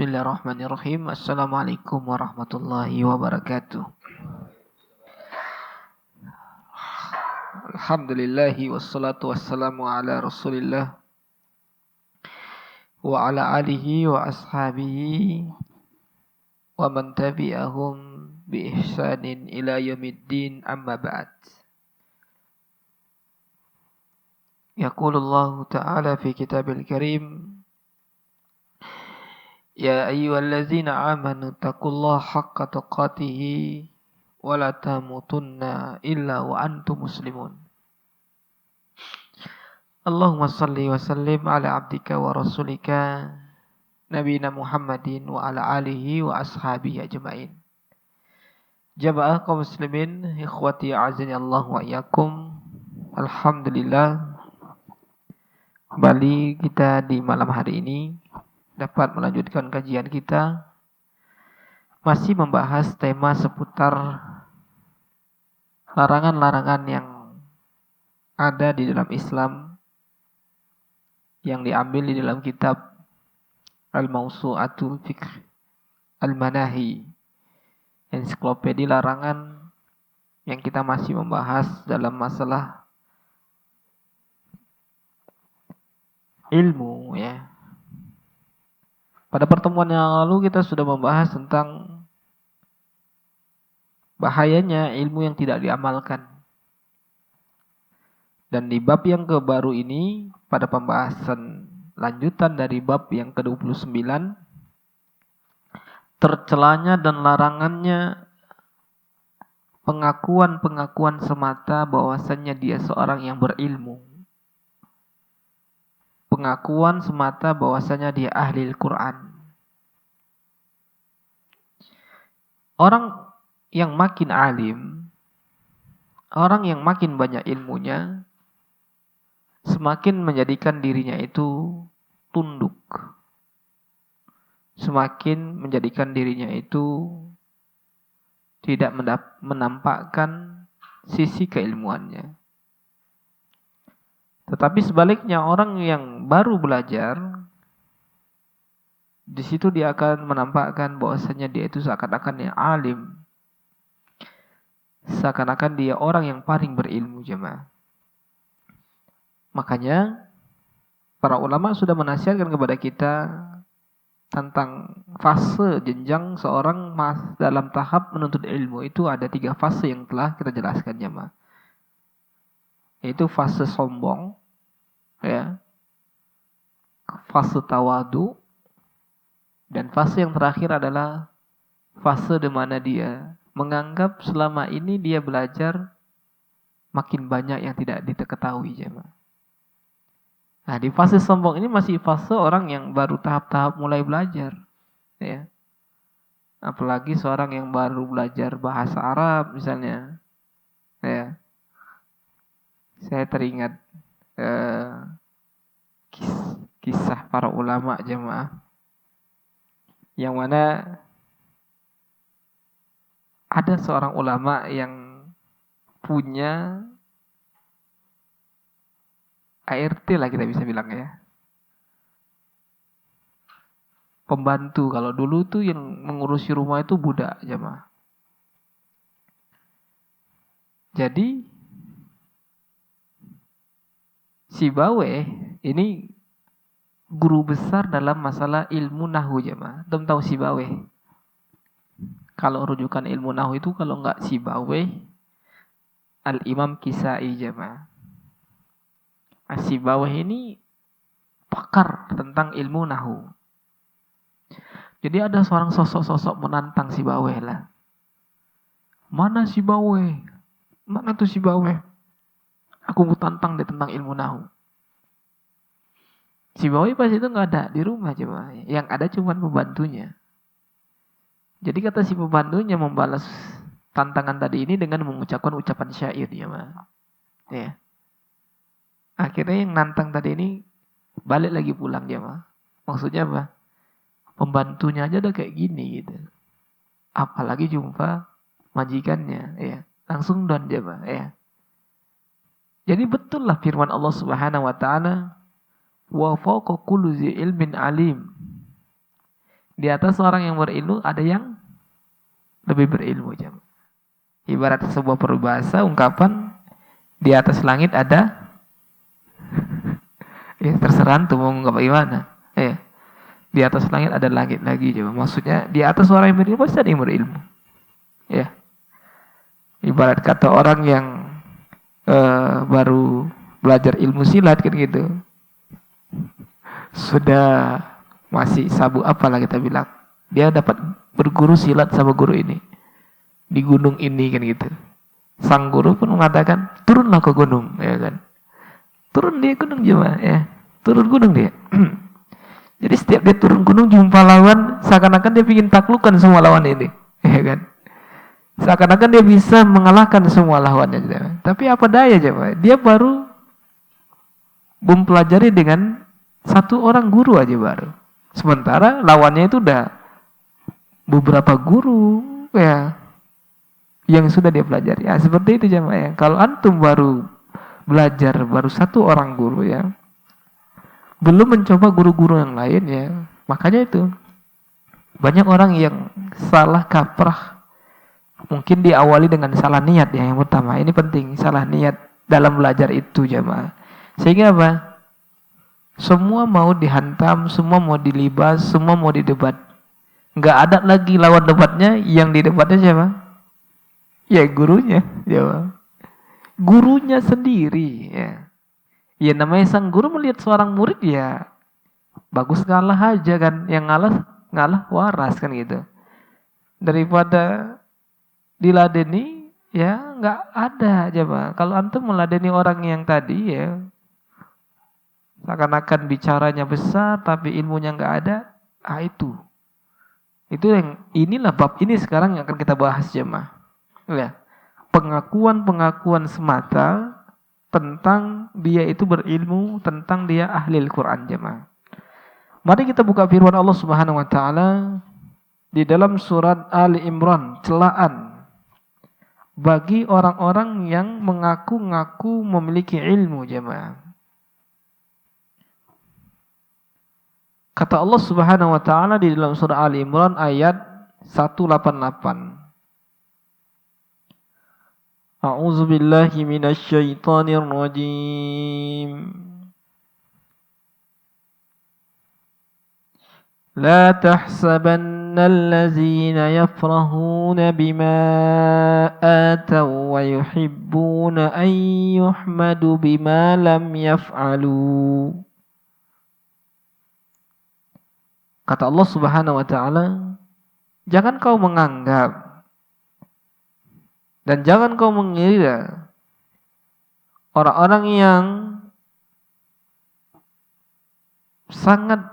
Bismillahirrahmanirrahim. Assalamualaikum warahmatullahi wabarakatuh. Alhamdulillahi wassalatu wassalamu ala Rasulillah wa ala alihi wa ashabihi wa man tabi'ahum bi ihsanin ila yaumiddin, amma ba'd. Yaqulullahu ta'ala fi kitabil karim, ya ayyuhallazina amanu taqullaha haqqa tuqatih wa la tamutunna illa wa antum muslimun. Allahumma salli wa sallim ala abdika wa rasulika nabiyina Muhammadin wa ala alihi wa ashabihi ajma'in. Jamaah kaum muslimin, ikhwati a'azani Allah wa iyyakum. Alhamdulillah, kembali kita di malam hari ini dapat melanjutkan kajian kita, masih membahas tema seputar larangan-larangan yang ada di dalam Islam yang diambil di dalam kitab Al-Mawsu'atul Fiqh Al-Manahi, ensiklopedia larangan, yang kita masih membahas dalam masalah ilmu, ya. Pada pertemuan yang lalu kita sudah membahas tentang bahayanya ilmu yang tidak diamalkan. Dan di bab yang kebaru ini, pada pembahasan lanjutan dari bab yang ke-29, tercelanya dan larangannya pengakuan-pengakuan semata bahwasannya dia seorang yang berilmu. Pengakuan semata bahwasanya dia ahli Al-Quran. Orang yang makin alim, orang yang makin banyak ilmunya, semakin menjadikan dirinya itu tunduk, semakin menjadikan dirinya itu tidak menampakkan sisi keilmuannya. Tetapi sebaliknya, orang yang baru belajar, di situ dia akan menampakkan bahwasanya dia itu seakan-akan yang alim, seakan-akan dia orang yang paling berilmu, jemaah. Makanya para ulama sudah menasihatkan kepada kita tentang fase jenjang seorang dalam tahap menuntut ilmu. Itu ada 3 fase yang telah kita jelaskan, jemaah. Yaitu fase sombong, ya, fase tawadu, dan fase yang terakhir adalah fase di mana dia menganggap selama ini dia belajar makin banyak yang tidak diketahui, jemaah. Nah, di fase sombong ini masih fase orang yang baru tahap-tahap mulai belajar, ya. Apalagi seorang yang baru belajar bahasa Arab misalnya, ya. Saya teringat kisah para ulama, jemaah, yang mana ada seorang ulama yang punya ART lah kita bisa bilang, ya, pembantu. Kalau dulu tuh yang mengurusi rumah itu budak, jemaah. Jadi si Baweh ini guru besar dalam masalah ilmu nahwu, jemaah. Belum tahu si Baweh. Kalau rujukan ilmu nahwu itu kalau enggak si Baweh, Al-Imam Kisai, jemaah. Si Baweh ini pakar tentang ilmu nahwu. Jadi ada seorang sosok-sosok menantang si Baweh lah. Mana si Baweh? Mana tuh si Baweh? Aku mau tantang dia tentang ilmu nahwu. Si Baweh pas itu nggak ada di rumah, coba. Yang ada cuma pembantunya. Jadi kata si pembantunya membalas tantangan tadi ini dengan mengucapkan ucapan syair, ya. Akhirnya yang nantang tadi ini balik lagi pulang, jemaah. Maksudnya apa? Pembantunya aja udah kayak gini gitu. Apalagi jumpa majikannya, ya. Langsung down, jemaah, ya. Jadi betul lah firman Allah Subhanahu wa taala, wa fawqa kulli ilmin alim. Di atas orang yang berilmu ada yang lebih berilmu jemaah. Ibarat sebuah peribahasa ungkapan di atas langit ada ya terserah tuh mau nggak gimana. Di atas langit ada langit lagi jemaah. Maksudnya di atas orang yang berilmu pasti ada yang berilmu. Ya. Ibarat kata orang yang baru belajar ilmu silat kan gitu. Sudah masih sabu apalah kita bilang. Dia dapat berguru silat sama guru ini. Di gunung ini kan gitu. Sang guru pun mengatakan, turunlah ke gunung, ya kan. Turun dia gunung jemaah, ya. Turun gunung dia. Jadi setiap dia turun gunung jumpa lawan, seakan-akan dia ingin taklukkan semua lawan ini, ya kan. Seakan-akan dia bisa mengalahkan semua lawannya. Jemaah. Tapi apa daya jemaah, dia baru mempelajari dengan satu orang guru aja baru. Sementara lawannya itu udah beberapa guru ya yang sudah dia pelajari. Ya seperti itu jemaah ya. Kalau antum baru belajar baru satu orang guru ya, belum mencoba guru-guru yang lain ya. Makanya itu banyak orang yang salah kaprah. Mungkin diawali dengan salah niat ya yang pertama. Ini penting, salah niat dalam belajar itu jemaah. Sehingga apa? Semua mau dihantam, semua mau dilibas, semua mau didebat. Nggak ada lagi lawan debatnya, yang di debatnya siapa? Ya gurunya, ya. Gurunya sendiri, ya. Ya namanya sang guru melihat seorang murid ya bagus ngalah aja kan, yang ngalah waras kan gitu. Daripada diladeni, ya nggak ada aja Pak. Kalau antum meladeni orang yang tadi ya seakan-akan bicaranya besar tapi ilmunya nggak ada, itu yang inilah bab ini sekarang yang akan kita bahas jemaah. Ya, pengakuan semata tentang dia itu berilmu, tentang dia ahli Al-Quran jemaah. Mari kita buka firman Allah Subhanahu Wa Taala di dalam surat Ali Imran, celaan bagi orang-orang yang mengaku-ngaku memiliki ilmu jemaah. Kata Allah Subhanahu Wa Taala di dalam surah Ali Imran ayat 188. A'udzu billahi minasy syaithanir rajim. La tahsabanna allazina yafrahuna bima ataw wa yuhibbuna an yuhmadu bima lam yaf'alu. Kata Allah Subhanahu Wa Taala, jangan kau menganggap dan jangan kau mengira orang-orang yang sangat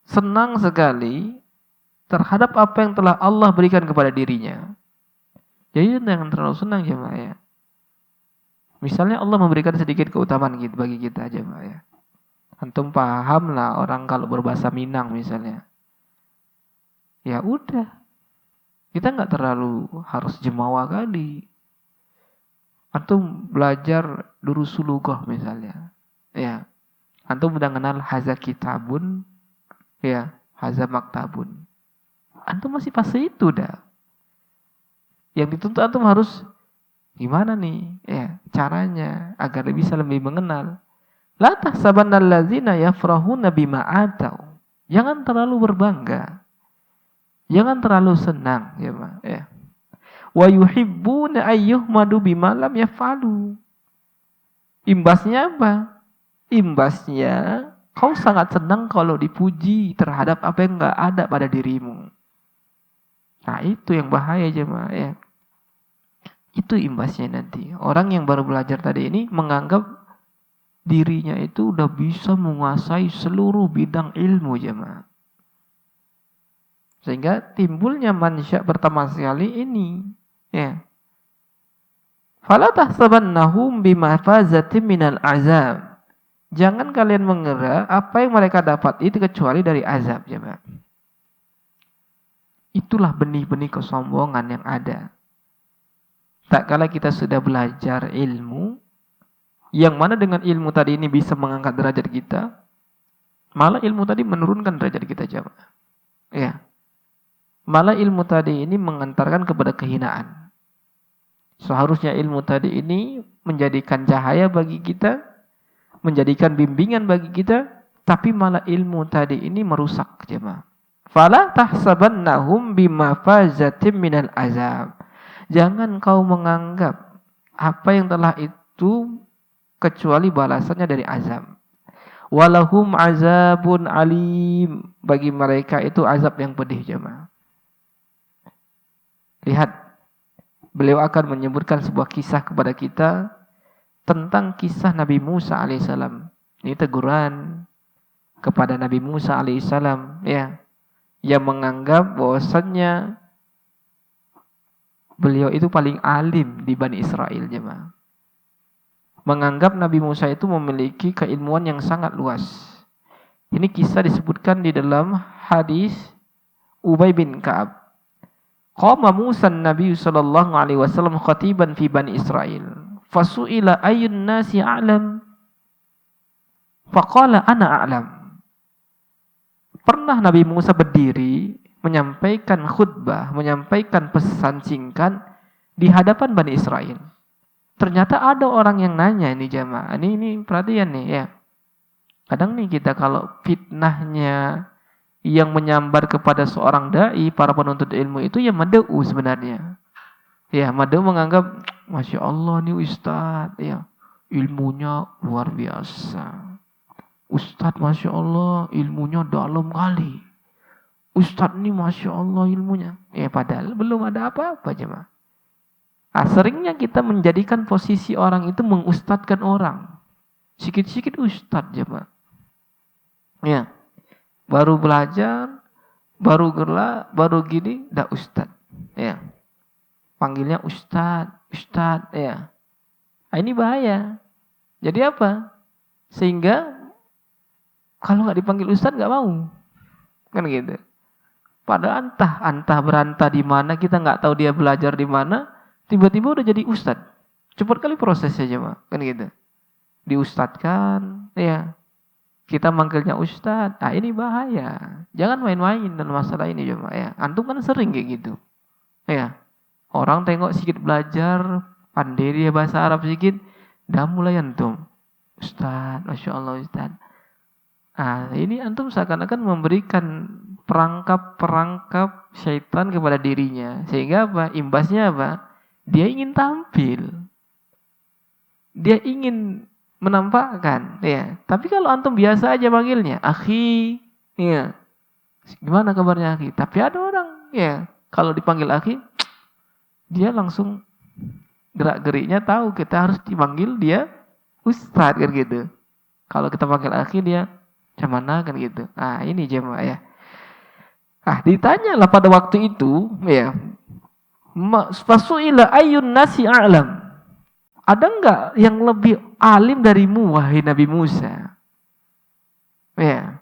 senang sekali terhadap apa yang telah Allah berikan kepada dirinya. Jadi jangan terlalu senang jemaah ya. Misalnya Allah memberikan sedikit keutamaan gitu bagi kita jemaah ya. Antum paham lah orang kalau berbahasa Minang misalnya. Ya udah. Kita nggak terlalu harus jemawa kali. Antum belajar Durusulugah misalnya. Ya. Antum udah kenal haza kitabun. Ya. Haza maktabun. Antum masih fase itu dah. Yang dituntut antum harus gimana nih? Ya, caranya agar bisa lebih mengenal. La tahsabannal ladzina yafrahuna bima atau. Jangan terlalu berbangga. Jangan terlalu senang, ya, Pak. Ya. Wa yuhibbuna ayyuhmadu bima lam yaf'alu. Imbasnya apa? Imbasnya kau sangat senang kalau dipuji terhadap apa yang enggak ada pada dirimu. Nah, itu yang bahaya, jemaah, ya. Itu imbasnya nanti. Orang yang baru belajar tadi ini menganggap dirinya itu udah bisa menguasai seluruh bidang ilmu jemaah. Sehingga timbulnya mansya pertama sekali ini. Ya. Fala tahsabannahum bimafazatin minal azab. Jangan kalian mengira apa yang mereka dapat itu kecuali dari azab jemaah. Itulah benih-benih kesombongan yang ada. Tak kala kita sudah belajar ilmu, yang mana dengan ilmu tadi ini bisa mengangkat derajat kita, malah ilmu tadi menurunkan derajat kita jemaah. Ya. Malah ilmu tadi ini mengantarkan kepada kehinaan. Seharusnya ilmu tadi ini menjadikan cahaya bagi kita, menjadikan bimbingan bagi kita, tapi malah ilmu tadi ini merusak jemaah. Fala tahsabannahum bimafazatim minal azab. Jangan kau menganggap apa yang telah itu kecuali balasannya dari azab. Walahum azabun alim. Bagi mereka itu azab yang pedih jemaah. Lihat, beliau akan menyebutkan sebuah kisah kepada kita tentang kisah Nabi Musa alaihissalam. Ini teguran kepada Nabi Musa alaihissalam, ya, yang menganggap bahwasannya beliau itu paling alim di Bani Israel, jemaah. Menganggap Nabi Musa itu memiliki keilmuan yang sangat luas. Ini kisah disebutkan di dalam hadis Ubay bin Ka'ab. Qama Musa Nabi sallallahu alaihi wasallam khatiban fi Bani Israel. Fasu'ila ayyun nasi a'lam. Faqala ana a'lam. Pernah Nabi Musa berdiri menyampaikan khutbah, menyampaikan pesan singkat di hadapan Bani Israel. Ternyata ada orang yang nanya ini jamaah. Ini perhatian nih ya. Kadang nih kita kalau fitnahnya yang menyambar kepada seorang dai, para penuntut ilmu itu ya mad'u sebenarnya. Ya, mad'u menganggap Masya Allah nih Ustadz, ya, ilmunya luar biasa. Ustadz Masya Allah ilmunya dalam kali. Ustadz nih Masya Allah ilmunya. Ya padahal belum ada apa-apa jemaah. Seringnya kita menjadikan posisi orang itu mengustadkan orang. Sikit-sikit ustadz jemaah. Ya. Baru belajar, baru gerak, baru gini, dah ustadz. Ya. Panggilnya ustadz, ustadz, ya. Nah, ini bahaya. Jadi apa? Sehingga kalau nggak dipanggil ustadz nggak mau, kan gitu. Padahal entah berantah di mana, kita nggak tahu dia belajar di mana, tiba-tiba udah jadi ustadz. Cepat kali prosesnya jemaah, kan gitu. Diustadkan, ya. Kita manggilnya ustadz. Nah ini bahaya. Jangan main-main dalam masalah ini jemaah ya. Antum kan sering kayak gitu. Ya. Orang tengok sedikit belajar, pandai dia bahasa Arab sedikit, dah mulai antum. Ustadz, Masya Allah ustadz. Nah ini antum seakan-akan memberikan perangkap syaitan kepada dirinya. Sehingga apa? Imbasnya apa? Dia ingin tampil. Dia ingin menampakkan, ya. Tapi kalau antum biasa aja panggilnya, akhi, ya. Gimana kabarnya akhi? Tapi ada orang, ya, kalau dipanggil akhi, dia langsung gerak-geriknya tahu kita harus dipanggil dia ustadz kan gitu. Kalau kita panggil akhi dia macam mana kan gitu. Nah, ini jemaah ya. Ditanyalah pada waktu itu, ya. Fasu'ila ayyun nasi a'lam. Ada enggak yang lebih alim darimu wahai Nabi Musa? Ya.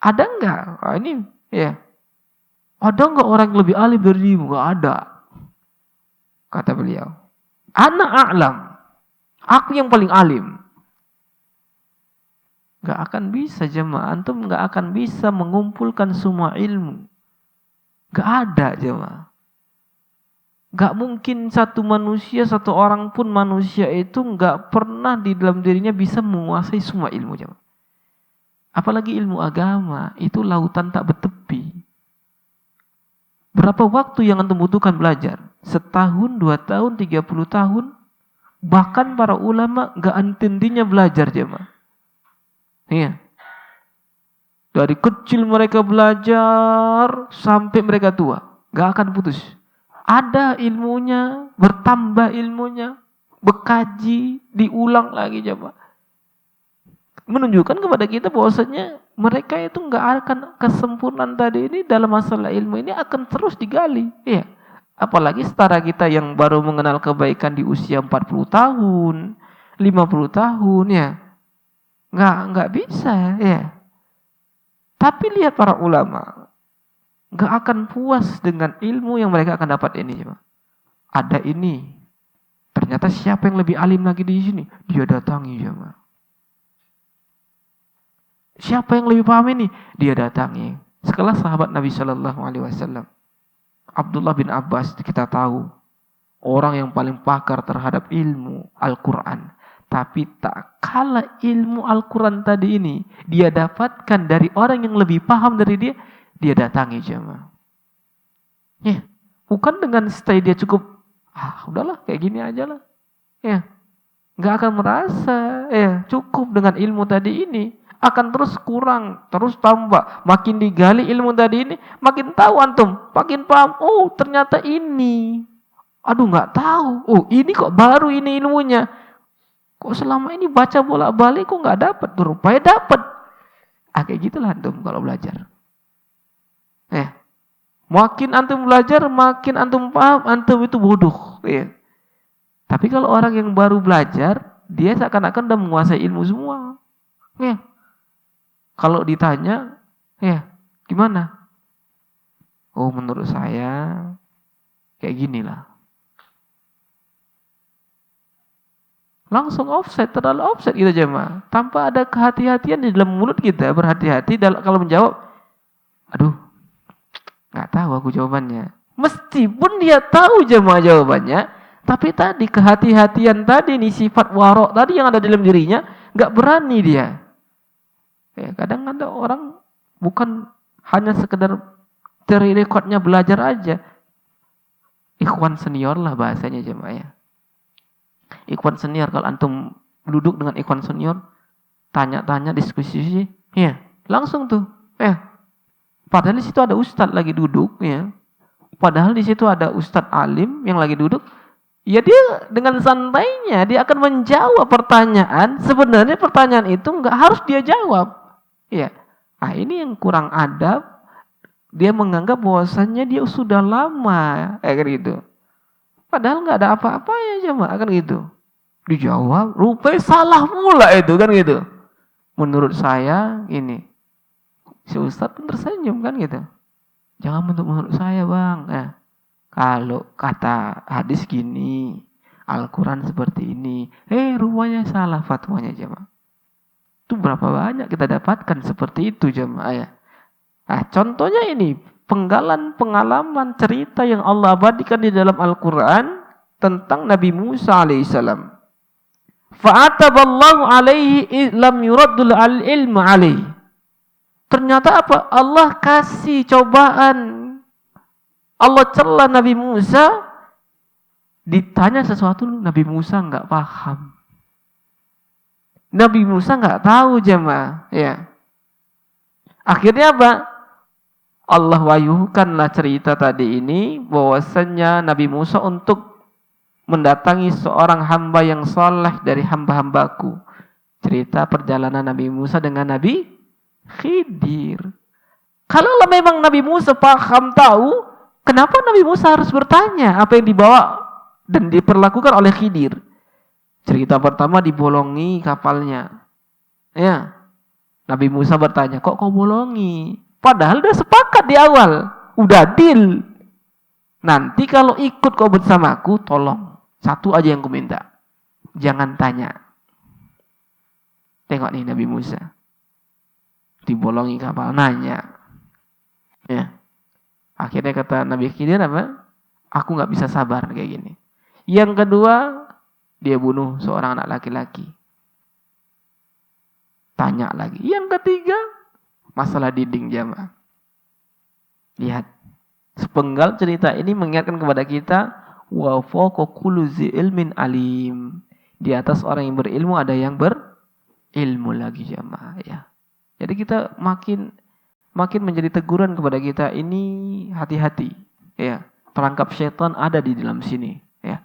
Ada enggak? Ini ya. Ada enggak orang yang lebih alim darimu? Enggak ada. Kata beliau. Ana a'lam. Aku yang paling alim. Enggak akan bisa jemaah. Antum enggak akan bisa mengumpulkan semua ilmu. Enggak ada jemaah. Gak mungkin satu manusia, satu orang pun manusia itu gak pernah di dalam dirinya bisa menguasai semua ilmu. Apalagi ilmu agama, itu lautan tak bertepi. Berapa waktu yang antum butuhkan belajar? Setahun, 2 tahun, 30 tahun? Bahkan para ulama gak henti-hentinya belajar jemaah. Iya. Dari kecil mereka belajar sampai mereka tua. Gak akan putus. Ada ilmunya, bertambah ilmunya, berkaji, diulang lagi coba. Menunjukkan kepada kita bahwasanya mereka itu enggak akan kesempurnaan tadi ini dalam masalah ilmu ini akan terus digali. Ya. Apalagi setara kita yang baru mengenal kebaikan di usia 40 tahun, 50 tahun ya. Enggak bisa ya. Tapi lihat para ulama. Gak akan puas dengan ilmu yang mereka akan dapat ini. Ada ini. Ternyata siapa yang lebih alim lagi di sini? Dia datangi. Siapa yang lebih paham ini? Dia datangi. Sekelas sahabat Nabi Shallallahu Alaihi Wasallam. Abdullah bin Abbas kita tahu orang yang paling pakar terhadap ilmu Al-Quran. Tapi tak kala ilmu Al-Quran tadi ini dia dapatkan dari orang yang lebih paham dari dia, dia datangi jemaah. Ya, bukan dengan stay dia cukup, udahlah kayak gini aja lah. Ya, nggak akan merasa cukup dengan ilmu tadi ini. Akan terus kurang, terus tambah. Makin digali ilmu tadi ini, makin tahu antum, makin paham. Oh, ternyata ini. Aduh, nggak tahu. Oh, ini kok baru ini ilmunya. Kok selama ini baca bolak-balik kok nggak dapat? Rupanya dapat. Kayak gitulah antum kalau belajar. Makin antum belajar, makin antum paham, antum itu bodoh. Tapi kalau orang yang baru belajar, dia seakan-akan udah menguasai ilmu semua. Kalau ditanya, gimana? Oh, menurut saya kayak gini lah. Langsung offset, terlalu offset kita jemaah. Tanpa ada kehati-hatian di dalam mulut kita, berhati-hati kalau menjawab. Aduh, nggak tahu aku jawabannya. Meskipun dia tahu jemaah jawabannya, tapi tadi kehati-hatian tadi nih, sifat warok tadi yang ada dalam dirinya, nggak berani dia. Kadang ada orang bukan hanya sekedar rekodnya belajar aja. Ikhwan senior lah bahasanya jemaah ya. Ikhwan senior, kalau antum duduk dengan ikhwan senior, tanya-tanya, diskusi, langsung tuh, padahal di situ ada ustadz lagi duduk, padahal di situ ada ustadz alim yang lagi duduk, dia dengan santainya dia akan menjawab pertanyaan. Sebenarnya pertanyaan itu nggak harus dia jawab. Ini yang kurang adab. Dia menganggap bahwasannya dia sudah lama, kayak gitu. Padahal nggak ada apa-apanya jemaah, kan gitu. Dijawab, rupanya salah pula itu, kan gitu. Menurut saya ini, si ustadz pun tersenyum, kan gitu. Jangan menurut saya bang. Kalau kata hadis gini, Al-Quran seperti ini, rupanya salah fatwanya jemaah. Itu berapa banyak kita dapatkan seperti itu jemaah ya. Contohnya ini, penggalan pengalaman cerita yang Allah abadikan di dalam Al-Quran tentang Nabi Musa alaihissalam. Fa'ataballahu alaihi lam yuraddul al-ilmu alaihi. Ternyata apa? Allah kasih cobaan. Allah celah Nabi Musa, ditanya sesuatu Nabi Musa nggak paham. Nabi Musa nggak tahu jemaah, Akhirnya apa? Allah wayuhkanlah cerita tadi ini bahwasannya Nabi Musa untuk mendatangi seorang hamba yang saleh dari hamba-hambaku. Cerita perjalanan Nabi Musa dengan Nabi Khidir. Kalau memang Nabi Musa paham tahu, kenapa Nabi Musa harus bertanya apa yang dibawa dan diperlakukan oleh Khidir? Cerita pertama dibolongi kapalnya. Nabi Musa bertanya, kok kau bolongi? Padahal udah sepakat di awal, udah deal. Nanti kalau ikut kau bersamaku, tolong satu aja yang ku minta, jangan tanya. Tengok nih Nabi Musa, dibolongi kapal, nanya. Akhirnya kata Nabi Khidir apa? Aku nggak bisa sabar kayak gini. Yang kedua, dia bunuh seorang anak laki-laki. Tanya lagi. Yang ketiga, masalah dinding jamaah. Lihat, sepenggal cerita ini mengingatkan kepada kita, wa fawqa kulli dzi ilmin alim. Di atas orang yang berilmu ada yang berilmu lagi jamaah ya. Jadi kita makin menjadi teguran kepada kita, ini hati-hati ya. Perangkap syaitan ada di dalam sini ya.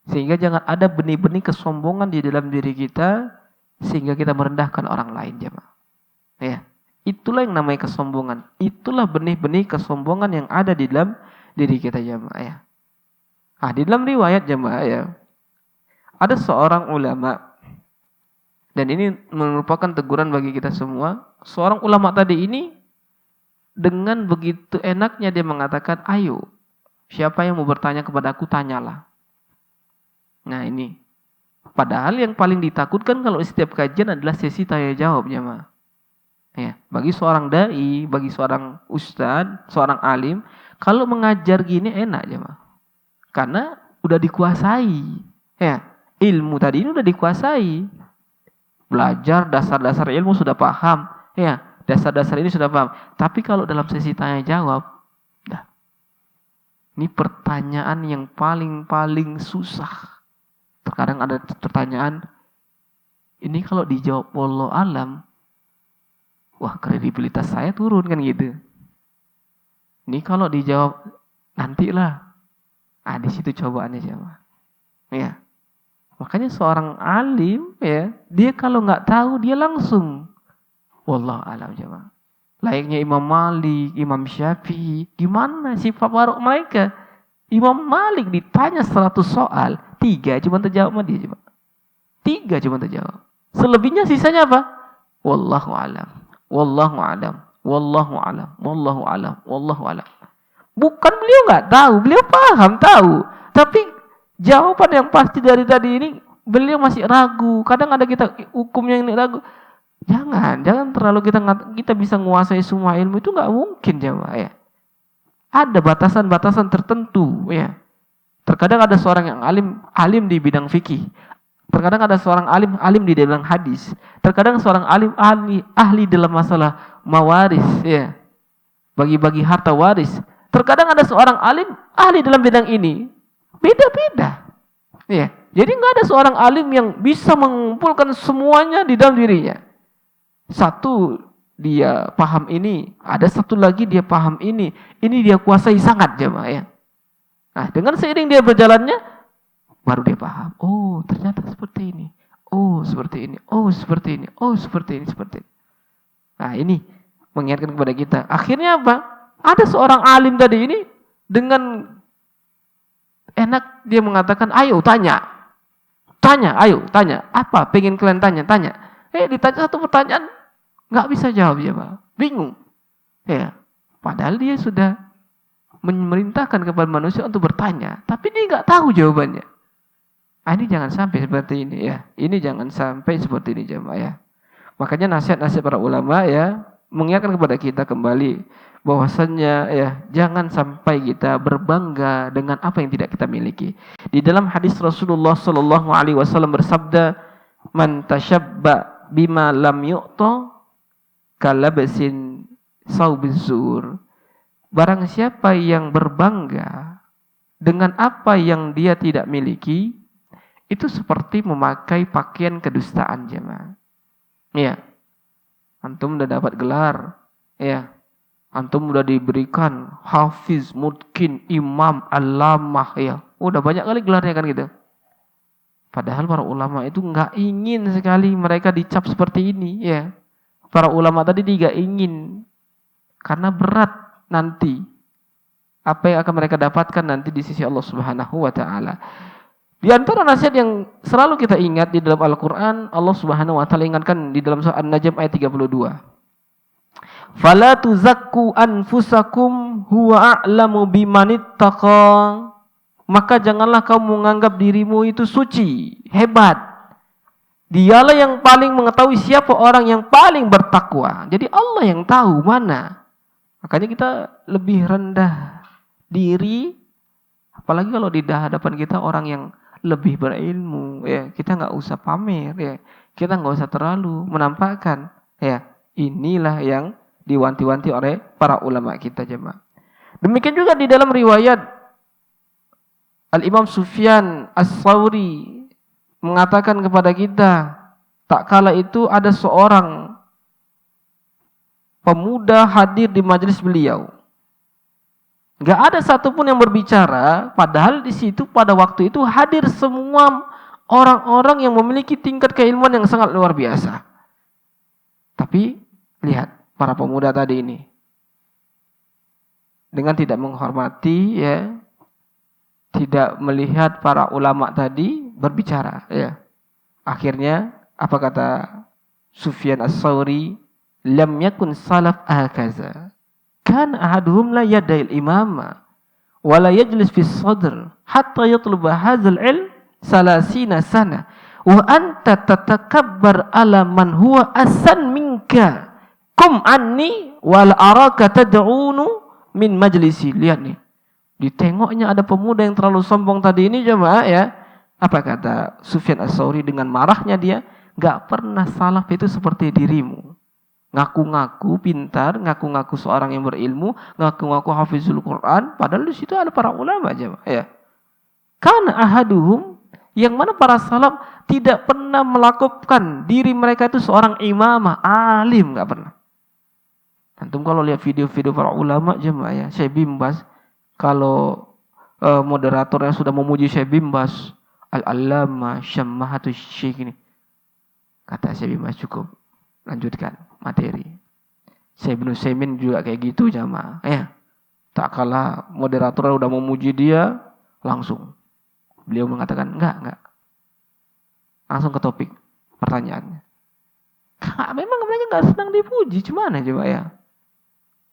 Sehingga jangan ada benih-benih kesombongan di dalam diri kita sehingga kita merendahkan orang lain jemaah. Ya. Itulah yang namanya kesombongan. Itulah benih-benih kesombongan yang ada di dalam diri kita jemaah ya. Di dalam riwayat jemaah ya, ada seorang ulama, dan ini merupakan teguran bagi kita semua. Seorang ulama tadi ini dengan begitu enaknya dia mengatakan, ayo, siapa yang mau bertanya kepada aku, tanyalah. Nah ini, padahal yang paling ditakutkan kalau setiap kajian adalah sesi tanya jawab jemaah. Ya, bagi seorang dai, bagi seorang ustadz, seorang alim, kalau mengajar gini enak jemaah. Karena udah dikuasai. Ya, ilmu tadi ini udah dikuasai. Belajar dasar-dasar ilmu sudah paham. Ya, dasar-dasar ini sudah paham. Tapi kalau dalam sesi tanya jawab, dah. Ini pertanyaan yang paling susah. Terkadang ada pertanyaan, ini kalau dijawab wallahu alam, wah kredibilitas saya turun kan gitu. Ini kalau dijawab nantilah, di situ cobaannya jemaah. Ya, makanya seorang alim ya, dia kalau nggak tahu dia langsung wallahu alam jemaah. Layaknya Imam Malik, Imam Syafi'i, gimana sifat warok mereka? Imam Malik ditanya 100 soal, 3 cuma terjawab sama dia coba. 3 cuma terjawab. Selebihnya sisanya apa? Wallahu alam. Wallahu alam. Wallahu alam. Wallahu alam. Wallahu alam. Bukan beliau nggak tahu, beliau paham, tahu. Tapi jawaban yang pasti dari tadi ini beliau masih ragu. Kadang ada kita hukumnya ini ragu. Jangan terlalu kita bisa menguasai semua ilmu, itu nggak mungkin jemaah ya. Ada batasan-batasan tertentu ya. Terkadang ada seorang yang alim di bidang fikih. Terkadang ada seorang alim di bidang hadis. Terkadang seorang alim ahli dalam masalah mawaris ya. Bagi-bagi harta waris. Terkadang ada seorang alim ahli dalam bidang ini. Beda-beda. Ya. Jadi nggak ada seorang alim yang bisa mengumpulkan semuanya di dalam dirinya. Satu dia paham ini, ada satu lagi dia paham ini dia kuasai sangat jemaah ya. Nah, dengan seiring dia berjalannya, baru dia paham. Oh, ternyata seperti ini. Oh, seperti ini. Oh, seperti ini. Oh, seperti ini, seperti ini. Nah, ini mengingatkan kepada kita. Akhirnya apa? Ada seorang alim tadi ini dengan enak dia mengatakan, ayo tanya. Ayo tanya. Apa? Pengen kalian tanya. Ditanya satu pertanyaan, nggak bisa jawab ya Pak. Bingung. Ya, padahal dia sudah memerintahkan kepada manusia untuk bertanya, tapi dia nggak tahu jawabannya. Ini jangan sampai seperti ini ya. Ini jangan sampai seperti ini jemaah ya. Makanya nasihat-nasihat para ulama ya mengingatkan kepada kita kembali bahwasannya ya jangan sampai kita berbangga dengan apa yang tidak kita miliki. Di dalam hadis Rasulullah sallallahu alaihi wasallam bersabda, "Man tashabba bima lam yu'ta kalabasin saubizur." Barang siapa yang berbangga dengan apa yang dia tidak miliki, itu seperti memakai pakaian kedustaan jemaah. Ya. Antum udah dapat gelar, ya. Antum udah diberikan hafiz, mutkin, imam, alamah, ya. Udah banyak kali gelarnya kan gitu. Padahal para ulama itu nggak ingin sekali mereka dicap seperti ini, ya. Para ulama tadi tidak ingin, karena berat nanti apa yang akan mereka dapatkan nanti di sisi Allah Subhanahu wa taala. Di antara nasihat yang selalu kita ingat di dalam Al-Qur'an, Allah Subhanahu wa taala ingatkan di dalam surah An-Najm ayat 32. Fala tuzakku anfusakum huwa a'lamu bimanittaqa. Maka janganlah kamu menganggap dirimu itu suci, hebat. Dialah yang paling mengetahui siapa orang yang paling bertakwa. Jadi Allah yang tahu mana. Makanya kita lebih rendah diri, apalagi kalau di hadapan kita orang yang lebih berilmu, ya kita nggak usah pamer, ya kita nggak usah terlalu menampakkan, ya inilah yang diwanti-wanti oleh para ulama kita jemaah. Demikian juga di dalam riwayat Al-Imam Sufyan As-Tsauri mengatakan kepada kita, tak kala itu ada seorang pemuda hadir di majelis beliau. Gak ada satupun yang berbicara, padahal di situ pada waktu itu hadir semua orang-orang yang memiliki tingkat keilmuan yang sangat luar biasa. Tapi lihat para pemuda tadi ini dengan tidak menghormati, ya, tidak melihat para ulama tadi berbicara, ya. Akhirnya apa kata Sufyan As-Tsauri? Lam yakun salaf akaza. Kan ahaduhum la yadail imama wa la yajlis fi sadr hatta yatluba hadzal ilm 30 sana wa anta tatakabbar ala man huwa asan minka Kum anni wal araka tad'unu min majlisi. Lihat nih. Ditengoknya ada pemuda yang terlalu sombong tadi ini jemaah ya. Apa kata Sufyan Ats-Tsauri dengan marahnya dia? Gak pernah salaf itu seperti dirimu. Ngaku-ngaku pintar, ngaku-ngaku seorang yang berilmu, ngaku-ngaku hafizul Quran, padahal di situ ada para ulama jemaah ya. Karena ahaduhum, yang mana para salaf tidak pernah melakukan diri mereka itu seorang imamah, alim, gak pernah. Antum kalau lihat video-video para ulama jemaah ya, Syekh Bin Baz, kalau moderatornya sudah memuji Syekh Bin Baz, Al-Allamah Syammahatus Syekh ini, kata Syekh Bin Baz cukup, lanjutkan materi. Syekh Ibnu Utsaimin juga kayak gitu jemaah ya. Tak kalah moderatornya udah memuji dia, langsung beliau mengatakan enggak. Langsung ke topik pertanyaannya. Memang mereka enggak senang dipuji, gimana coba ya?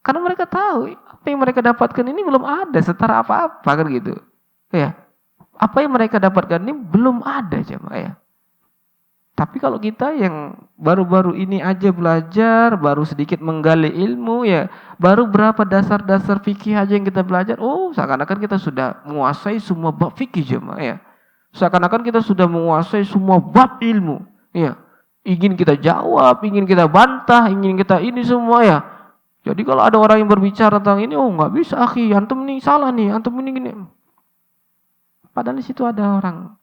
Karena mereka tahu apa yang mereka dapatkan ini belum ada setara apa-apa kan gitu. Ya. Apa yang mereka dapatkan ini belum ada coba ya. Tapi kalau kita yang baru-baru ini aja belajar, baru sedikit menggali ilmu ya, baru berapa dasar-dasar fikih aja yang kita belajar, seakan-akan kita sudah menguasai semua bab fikih jemaah ya. Seakan-akan kita sudah menguasai semua bab ilmu ya. Ingin kita jawab, ingin kita bantah, ingin kita ini semua ya. Jadi kalau ada orang yang berbicara tentang ini, nggak bisa akhi, antum ini salah nih, antum ini gini. Padahal di situ ada orang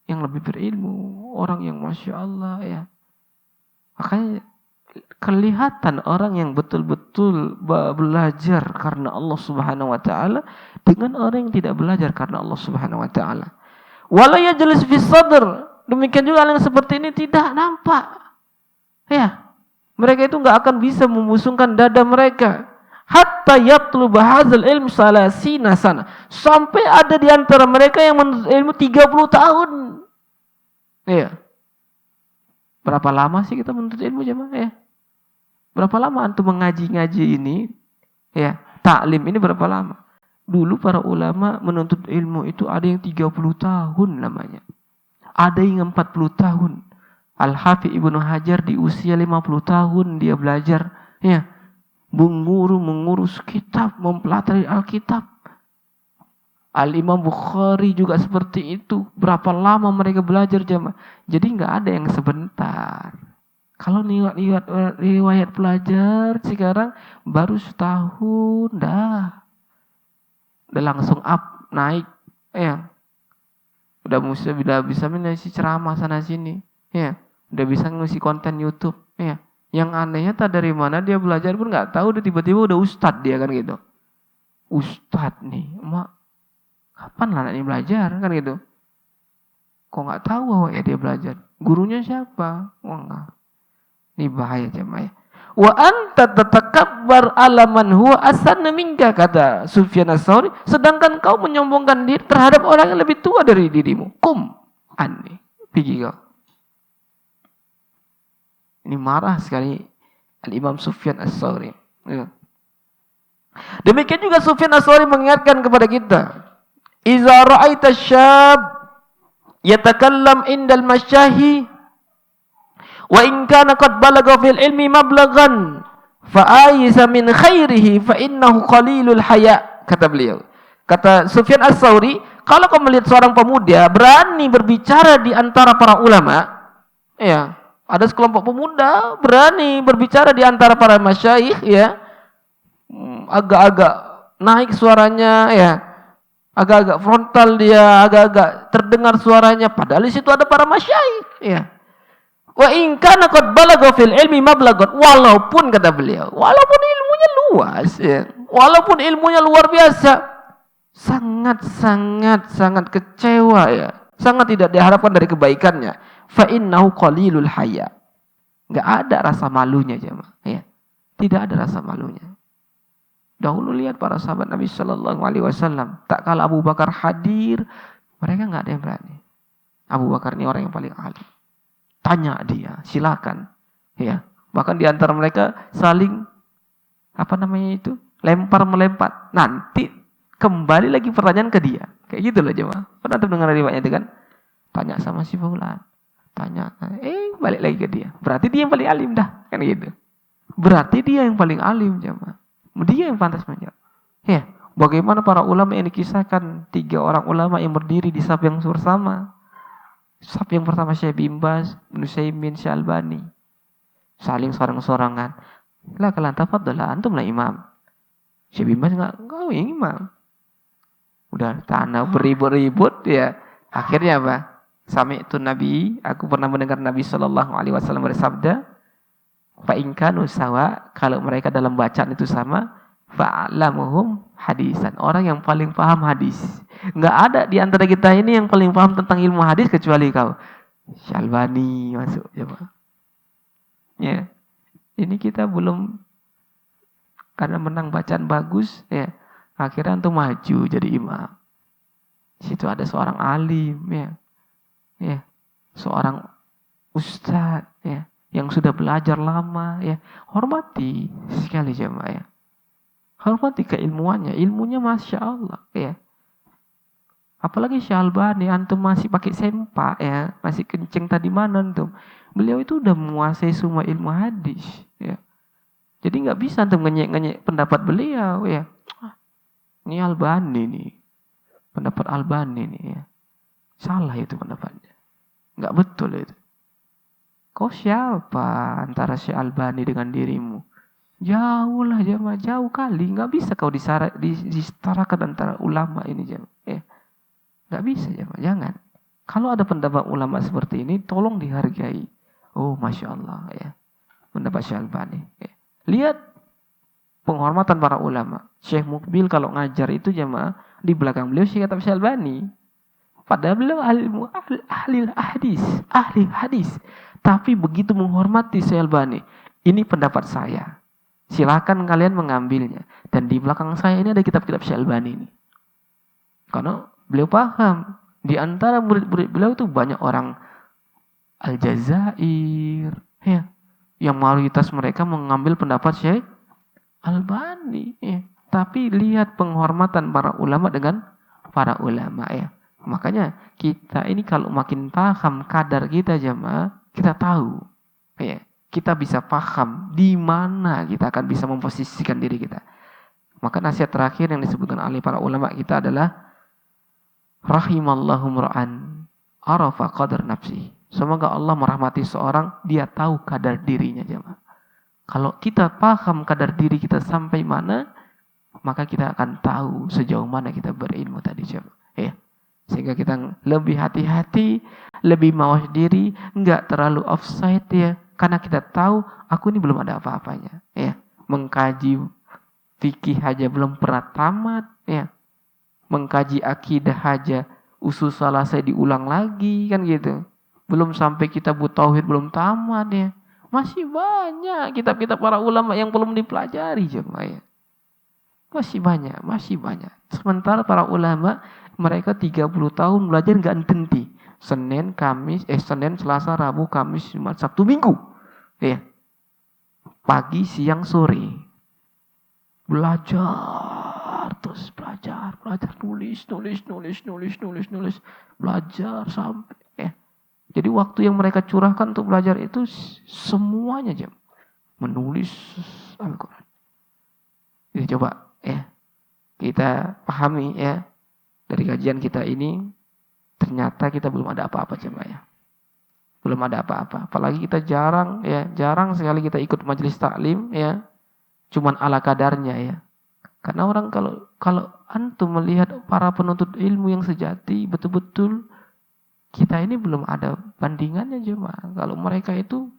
yang lebih berilmu, orang yang masya Allah ya. Makanya kelihatan orang yang betul-betul belajar karena Allah Subhanahu Wa Taala dengan orang yang tidak belajar karena Allah Subhanahu Wa Taala. Wala yajlis fi sadr. Demikian juga hal yang seperti ini tidak nampak. Ya. Mereka itu enggak akan bisa memusungkan dada mereka. Hatta yatlub hadzal ilm salasina sana. Sampai ada di antara mereka yang menuntut ilmu 30 tahun. Iya. Berapa lama sih kita menuntut ilmu jemaah ya? Berapa lama antum mengaji-ngaji ini? Ya, taklim ini berapa lama? Dulu para ulama menuntut ilmu itu ada yang 30 tahun namanya. Ada yang 40 tahun. Al-Hafidz Ibnu Hajar di usia 50 tahun dia belajar, ya. Mengurus kitab, mempelajari Alkitab. Al-Imam Bukhari juga seperti itu. Berapa lama mereka belajar jemaah? Jadi enggak ada yang sebentar. Kalau riwayat pelajar sekarang baru setahun dah. Udah langsung up, naik, ya. Udah bisa mengisi ceramah sana sini, ya. Udah bisa ngisi konten YouTube, ya. Yang anehnya tak dari mana dia belajar pun nggak tahu, udah tiba-tiba udah ustad dia kan gitu. Ustad nih, mak, kapan lah ini belajar kan gitu? Kok nggak tahu bahwa ya dia belajar? Gurunya siapa? Wah enggak. Ini bahaya jemaah. Wa anta tatakabbar ala man huwa asanna minka, kata Sufyan Ats-Tsauri, sedangkan kau menyombongkan diri terhadap orang yang lebih tua dari dirimu. Kum anni, pergi kau. Ini marah sekali Al-Imam Sufyan Ats-Tsauri. Ya. Demikian juga Sufyan Ats-Tsauri mengingatkan kepada kita, iza ra'aita syab yatakallam indal masyahi wa in kana qad balagha fil ilmi mablaghan fa ayisa min khairihi fa innahu qalilul haya, kata beliau. Kata Sufyan Ats-Tsauri, kalau kau melihat seorang pemuda berani berbicara di antara para ulama, ya, ada sekelompok pemuda berani berbicara di antara para masyayikh, ya, agak-agak naik suaranya, ya, agak-agak frontal dia, agak-agak terdengar suaranya, padahal di situ ada para masyayikh, ya. Wa in kana qad balagha fil ilmi mablaghan, walaupun kata beliau, walaupun ilmunya luas, ya, walaupun ilmunya luar biasa, sangat kecewa, ya, sangat tidak diharapkan dari kebaikannya. Fa innahu qalilul haya. Enggak ada rasa malunya jemaah, ya. Tidak ada rasa malunya. Dahulu lihat para sahabat Nabi sallallahu alaihi wasallam, tak kala Abu Bakar hadir, mereka enggak ada yang berani. Abu Bakar ini orang yang paling alim. Tanya dia, silakan. Ya. Bahkan di antara mereka saling lempar-melempar. Nanti kembali lagi pertanyaan ke dia. Kayak gitu loh jemaah. Pernah dengar riwayatnya itu kan? Tanya sama si fulan. Tanya, balik lagi ke dia. Berarti dia yang paling alim dah, kan gitu. berarti dia yang paling alim jemaah. Dia yang pantas menjawab. Ya, bagaimana para ulama yang dikisahkan 3 orang ulama yang berdiri di saf yang bersama. Saf yang pertama Syekh bin Baz, Ibnu Utsaimin, Syekh Albani. Saling sorang-sorangan. Lah kalian tafadhalah, antum lah imam. Syekh bin Baz enggak yang imam. Udah tanah beribut-ribut ya. Akhirnya apa? Sami'tu Nabi, aku pernah mendengar Nabi sallallahu alaihi wasallam bersabda, fa in kanu sawa, kalau mereka dalam bacaan itu sama, fa'lamuhum hadisan. Orang yang paling paham hadis. Enggak ada di antara kita ini yang paling paham tentang ilmu hadis kecuali kau. Syalbani masuk coba. Ya. Ini kita belum, karena menang bacaan bagus ya. Akhirnya antum maju jadi imam. Situ ada seorang alim ya. Ya. Seorang ustaz ya yang sudah belajar lama ya. Hormati sekali jemaah ya. Hormati keilmuannya, ilmunya Masya Allah ya. Apalagi Syalbani, antum masih pakai sempak ya, masih kenceng tadi mana antum. Beliau itu udah menguasai semua ilmu hadis ya. Jadi nggak bisa antum ngenyek-ngenyek pendapat beliau ya. Ini Albani nih, pendapat Albani nih ya. Salah itu pendapatnya, nggak betul itu. Kau siapa antara Syekh Albani dengan dirimu? Jauh lah jemaah, jauh kali. Nggak bisa kau disetarakan antara ulama ini jemaah. Ya. Nggak bisa jemaah, jangan. Kalau ada pendapat ulama seperti ini, tolong dihargai. Oh Masya Allah ya, pendapat Syekh Albani. Ya. Lihat penghormatan para ulama. Syekh Mukbil kalau ngajar itu jemaah, di belakang beliau Syekh Albani. Padahal beliau ahli hadis. Tapi begitu menghormati Syekh Albani. Ini pendapat saya. Silakan kalian mengambilnya. Dan di belakang saya ini ada kitab-kitab Syekh Albani ini. Karena beliau paham. Di antara murid-murid beliau itu banyak orang Aljazair. Ya, yang mayoritas mereka mengambil pendapat Syekh Albani. Ya. Tapi lihat penghormatan para ulama dengan para ulama ya. Makanya kita ini kalau makin paham kadar kita jemaah, kita tahu. Ya. Kita bisa paham di mana kita akan bisa memposisikan diri kita. Maka nasihat terakhir yang disebutkan oleh para ulama kita adalah rahimallahu mur'an arafa qadar nafsi. Semoga Allah merahmati seorang, dia tahu kadar dirinya jemaah. Kalau kita paham kadar diri kita sampai mana, maka kita akan tahu sejauh mana kita berilmu tadi jemaah. Ya. Sehingga kita lebih hati-hati, lebih mawas diri, enggak terlalu offside ya. Karena kita tahu aku ini belum ada apa-apanya, ya. Mengkaji fikih aja belum pernah tamat, ya. Mengkaji akidah aja usul salah saya diulang lagi kan gitu. Belum sampai kitab tauhid belum tamat ya. Masih banyak kitab-kitab para ulama yang belum dipelajari jemaah ya. Masih banyak. Sementara para ulama mereka 30 tahun belajar enggak henti. Senin, Selasa, Rabu, Kamis, Jumat, Sabtu, Minggu. Ya. Pagi, siang, sore. Belajar, nulis. Belajar sampai ya. Jadi waktu yang mereka curahkan untuk belajar itu semuanya jam menulis Al-Qur'an. Jadi coba ya. Kita pahami ya dari kajian kita ini ternyata kita belum ada apa-apa jemaah ya. Belum ada apa-apa. Apalagi kita jarang sekali kita ikut majelis taklim ya. Cuman ala kadarnya ya. Karena orang kalau antum melihat para penuntut ilmu yang sejati, betul-betul kita ini belum ada bandingannya jemaah. Kalau mereka itu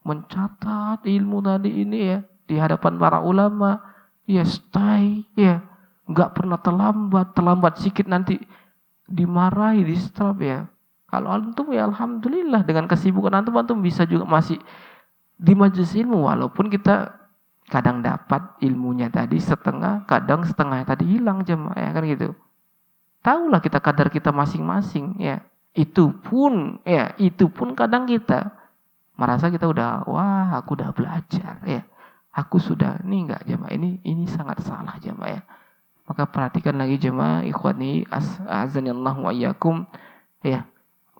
mencatat ilmu tadi ini ya di hadapan para ulama, ya stay ya, enggak pernah terlambat sedikit nanti dimarahi, di stop ya. Kalau antum ya alhamdulillah dengan kesibukan antum bisa juga masih di majelis ilmu walaupun kita kadang dapat ilmunya tadi setengah, kadang setengah tadi hilang jemaah ya kan gitu. Tahulah kita kadar kita masing-masing ya. Itu pun kadang kita merasa kita udah aku udah belajar ya. Aku sudah enggak jemaah ini sangat salah jemaah ya. Maka perhatikan lagi jemaah ikhwani azanillahu wa iyyakum ya.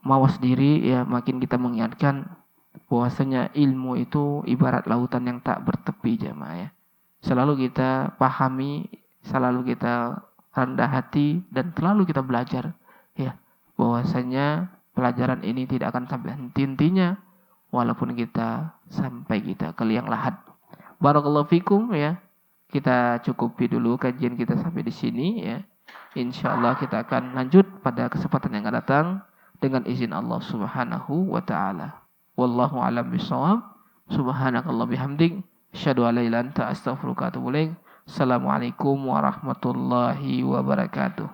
Mawas diri ya, makin kita mengingatkan bahwasanya ilmu itu ibarat lautan yang tak bertepi jemaah ya. Selalu kita pahami, selalu kita rendah hati dan selalu kita belajar ya, bahwasanya pelajaran ini tidak akan sampai henti-hentinya walaupun kita sampai kita ke liang lahat. Barakallahu fikum ya. Kita cukupi dulu kajian kita sampai di sini ya. Insyaallah kita akan lanjut pada kesempatan yang akan datang dengan izin Allah Subhanahu wa taala. Wallahu a'lam bishawab. Subhanakallah bihamdik, asyhadu an la ilaha illa anta, astaghfiruka wa atubu ilaik. Assalamualaikum warahmatullahi wabarakatuh.